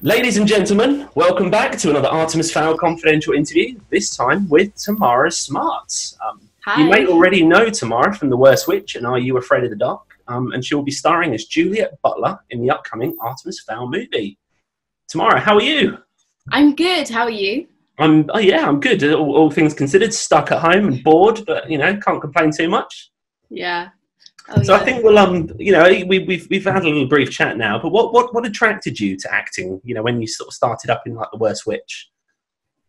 Ladies and gentlemen, welcome back to another Artemis Fowl confidential interview, this time with Tamara Smart. Hi. You may already know Tamara from The Worst Witch and Are You Afraid of the Dark? And she'll be starring as Juliet Butler in the upcoming Artemis Fowl movie. Tamara, how are you? I'm good. How are you? I'm good. All things considered, stuck at home and bored, but can't complain too much. Yeah. So I think we've had a little brief chat now, but what attracted you to acting? When you sort of started up in like The Worst Witch.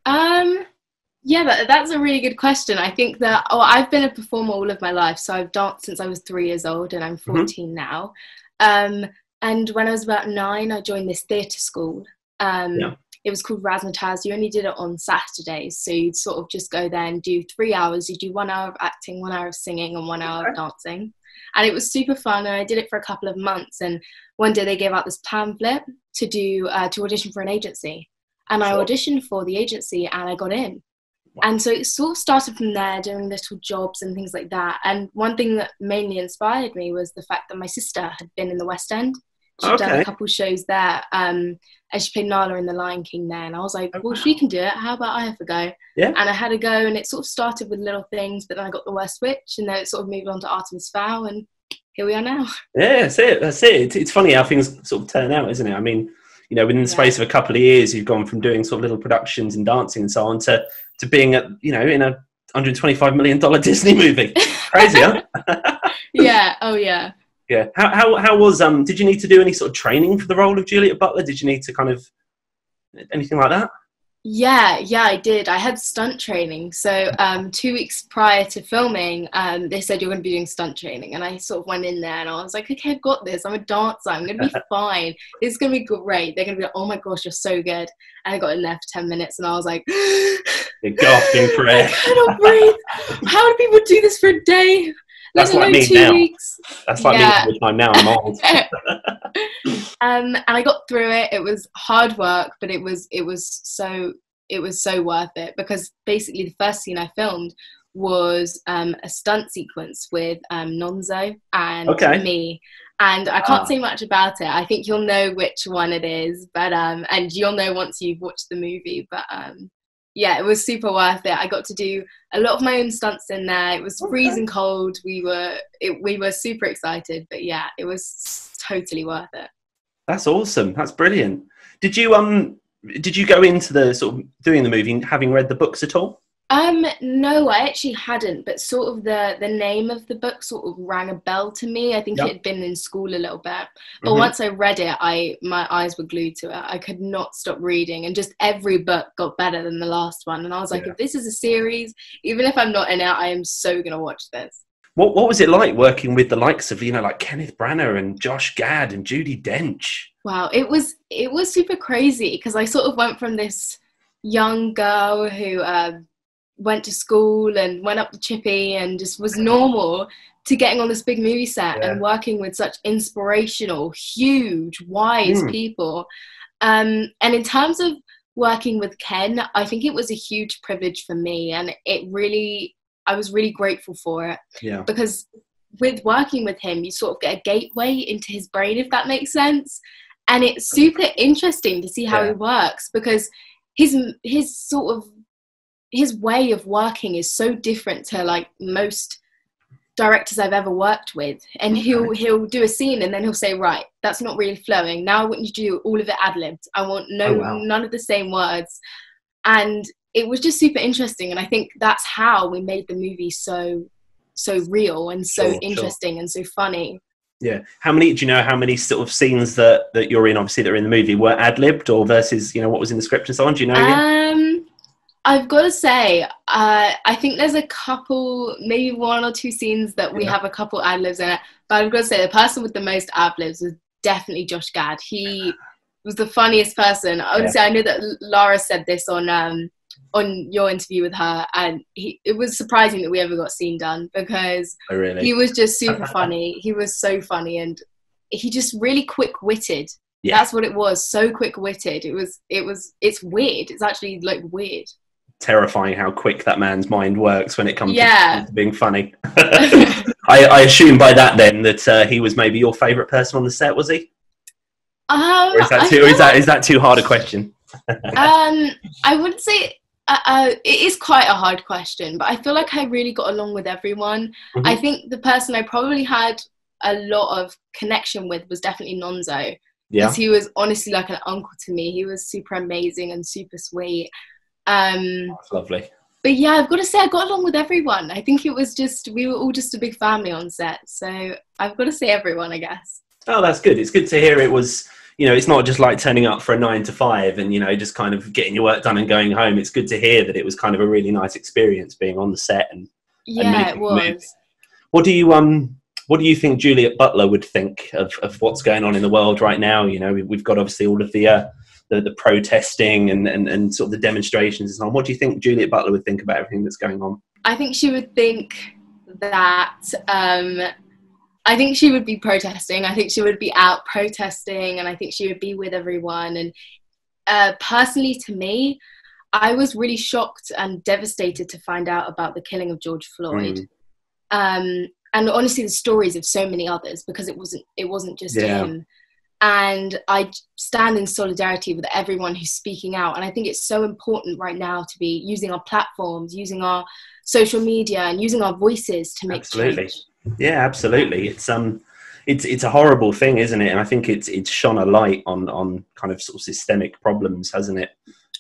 Yeah, that's a really good question. I think that I've been a performer all of my life, so I've danced since I was 3 years old, and I'm 14 now. And when I was about 9, I joined this theatre school. It was called Razzmatazz. You only did it on Saturdays, so you'd sort of just go there and do 3 hours. You do 1 hour of acting, 1 hour of singing, and 1 hour of dancing. And it was super fun, and I did it for a couple of months. And one day they gave out this pamphlet to audition for an agency. And I auditioned for the agency, and I got in. Wow. And so it sort of started from there, doing little jobs and things like that. And one thing that mainly inspired me was the fact that my sister had been in the West End. She'd done a couple shows there, and she played Nala in The Lion King there. And I was like, well, she can do it. How about I have a go? Yeah. And I had a go, and it sort of started with little things, but then I got The Worst Witch, and then it sort of moved on to Artemis Fowl, and here we are now. Yeah, that's it. It's funny how things sort of turn out, isn't it? I mean, within the space of a couple of years, you've gone from doing sort of little productions and dancing and so on to being in a $125 million Disney movie. Crazy, huh? Yeah. Oh, yeah. Yeah. How was did you need to do any sort of training for the role of Juliet Butler? Did you need to kind of anything like that? Yeah, I did. I had stunt training. So 2 weeks prior to filming, they said you're going to be doing stunt training. And I sort of went in there and I was like, okay, I've got this. I'm a dancer. I'm going to be fine. It's going to be great. They're going to be like, oh my gosh, you're so good. And I got in there for 10 minutes and I was like, you're gasping for air. I cannot breathe. How do people do this for a day? That's like me now. That's like me all the time now. I'm old. And I got through it. It was hard work, but it was so worth it, because basically the first scene I filmed was a stunt sequence with Nonzo and me. And I can't say much about it. I think you'll know which one it is, but and you'll know once you've watched the movie. But yeah, it was super worth it. I got to do a lot of my own stunts in there. It was freezing cold. We were super excited, but yeah, it was totally worth it. That's awesome. That's brilliant. Did you go into the sort of doing the movie having read the books at all? No, I actually hadn't, but sort of the name of the book sort of rang a bell to me. I think it had been in school a little bit. But once I read it, my eyes were glued to it. I could not stop reading, and just every book got better than the last one. And I was like, if this is a series, even if I'm not in it, I am so going to watch this. What was it like working with the likes of, like Kenneth Branagh and Josh Gad and Judi Dench? Wow, it was super crazy, because I sort of went from this young girl who went to school and went up the chippy and just was normal to getting on this big movie set and working with such inspirational, huge, wise people. And in terms of working with Ken, I think it was a huge privilege for me, and I was really grateful for it. Yeah. Because with working with him, you sort of get a gateway into his brain, if that makes sense. And it's super interesting to see how he works, because his way of working is so different to like most directors I've ever worked with. And he'll do a scene and then he'll say, right, that's not really flowing. Now I want you to do all of it ad-libbed. I want none of the same words. And it was just super interesting. And I think that's how we made the movie so real and so interesting and so funny. Yeah. Do you know how many sort of scenes that you're in, obviously, that are in the movie were ad-libbed or versus, what was in the script and so on? Do you know? I've got to say, I think there's a couple, maybe 1 or 2 scenes that we have a couple ad-libs in it. But I've got to say, the person with the most ad-libs was definitely Josh Gad. He was the funniest person. Honestly, I know that Lara said this on your interview with her, and it was surprising that we ever got a scene done, because he was just super funny. He was so funny, and he just really quick-witted. Yeah. That's what it was. So quick-witted. It's weird. It's actually like weird. Terrifying how quick that man's mind works when it comes to being funny. I assume by that then that he was maybe your favourite person on the set, was he? Or is that too hard a question? I would say it is quite a hard question, but I feel like I really got along with everyone. Mm-hmm. I think the person I probably had a lot of connection with was definitely Nonzo. Because he was honestly like an uncle to me. He was super amazing and super sweet. That's lovely. But yeah, I've got to say I got along with everyone. I think it was just, we were all just a big family on set. So I've got to say everyone, I guess. Oh, that's good. It's good to hear it was, you know, it's not just like turning up for a 9 to 5 and, you know, just kind of getting your work done and going home. It's good to hear that it was kind of a really nice experience being on the set and it was. What do you think Juliet Butler would think of what's going on in the world right now? You know, we've got obviously all of the protesting and sort of the demonstrations and so on. What do you think Juliet Butler would think about everything that's going on? I think she would think that I think she would be protesting. I think she would be out protesting, and I think she would be with everyone. And personally, to me, I was really shocked and devastated to find out about the killing of George Floyd. And honestly, the stories of so many others, because it wasn't just him. And I stand in solidarity with everyone who's speaking out. And I think it's so important right now to be using our platforms, using our social media, and using our voices to make change. Yeah, absolutely. It's a horrible thing, isn't it? And I think it's shone a light on kind of sort of systemic problems, hasn't it?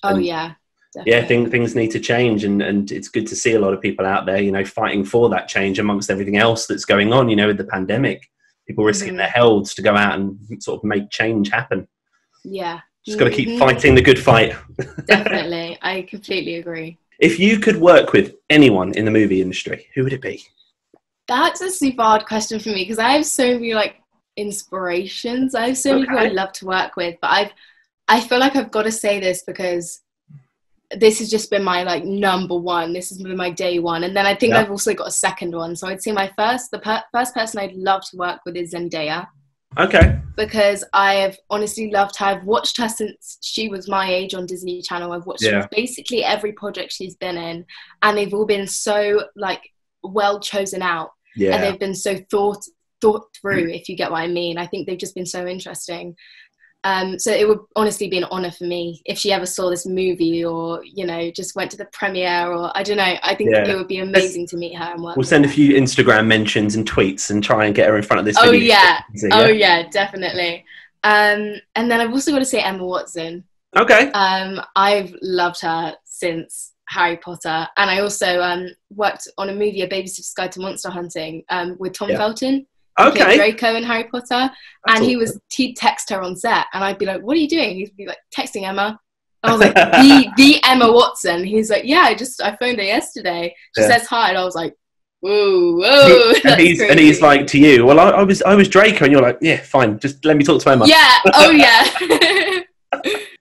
Oh, yeah. Definitely. Yeah, things need to change, and it's good to see a lot of people out there, you know, fighting for that change amongst everything else that's going on, you know, with the pandemic. People risking their health to go out and sort of make change happen. Yeah. Just got to keep fighting the good fight. Definitely. I completely agree. If you could work with anyone in the movie industry, who would it be? That's a super hard question for me, because I have so many like inspirations. I have so many people I'd love to work with, but I feel like I've got to say this because this has just been my like number one. This has been my day one, and then I think I've also got a second one. So I'd say my first person I'd love to work with is Zendaya. Okay. Because I have honestly loved her. I've watched her since she was my age on Disney Channel. I've watched basically every project she's been in, and they've all been so like well chosen out. Yeah. And they've been so thought through, if you get what I mean. I think they've just been so interesting. So it would honestly be an honour for me if she ever saw this movie, or, you know, just went to the premiere, or I don't know. I think it would be amazing to meet her and work. We'll send a few Instagram mentions and tweets and try and get her in front of this video. Oh yeah, definitely. And then I've also got to say Emma Watson. Okay. I've loved her since Harry Potter, and I also worked on a movie, A Babysitter's Guide to Monster Hunting, with Tom Felton. Okay. Draco in Harry Potter. That's and he'd text her on set, and I'd be like, "What are you doing?" He'd be like, "Texting Emma." I was like, the Emma Watson. He's like, "Yeah, I phoned her yesterday. She says hi," and I was like, "Whoa." And he's like to you, "Well, I was Draco," and you're like, "Yeah, fine. Just let me talk to Emma." Yeah. Oh yeah.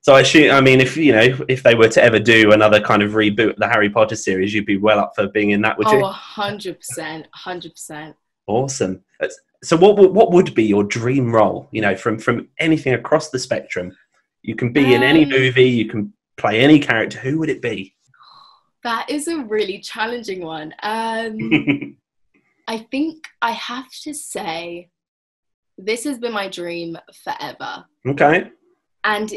So I mean, if they were to ever do another kind of reboot of the Harry Potter series, you'd be well up for being in that, would you? Oh, 100%. Awesome. So what would be your dream role, you know, from anything across the spectrum? You can be in any movie, you can play any character. Who would it be? That is a really challenging one. I think I have to say this has been my dream forever. Okay. And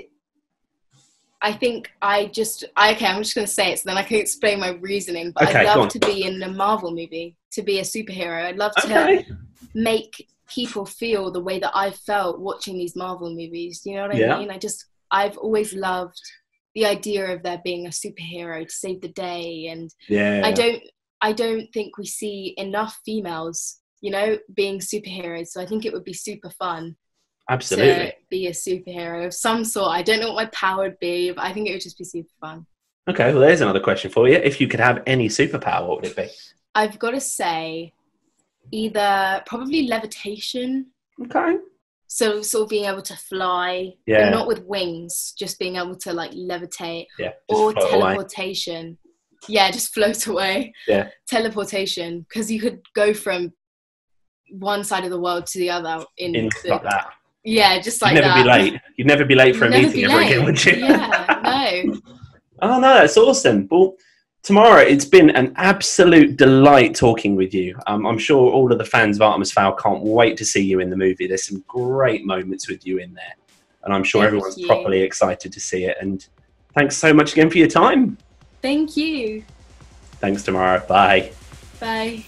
I think I'm just going to say it so then I can explain my reasoning. But I'd love to be in a Marvel movie, to be a superhero. I'd love to make people feel the way that I felt watching these Marvel movies. You know what I mean? I've always loved the idea of there being a superhero to save the day. And I don't think we see enough females, you know, being superheroes. So I think it would be super fun. Absolutely. To be a superhero of some sort. I don't know what my power would be, but I think it would just be super fun. Okay, well, there's another question for you. If you could have any superpower, what would it be? I've got to say either probably levitation. Okay. So sort of being able to fly, but not with wings, just being able to like levitate. Yeah. Or teleportation. Away. Yeah, just float away. Yeah. Teleportation, because you could go from one side of the world to the other like that. Yeah, just like that. You'd never be late for a meeting ever again, would you? Yeah, no. Oh, no, that's awesome. Well, Tamara, it's been an absolute delight talking with you. I'm sure all of the fans of Artemis Fowl can't wait to see you in the movie. There's some great moments with you in there. and I'm sure Thank everyone's you. properly excited to see it. And thanks so much again for your time. Thank you. Thanks, Tamara. Bye. Bye.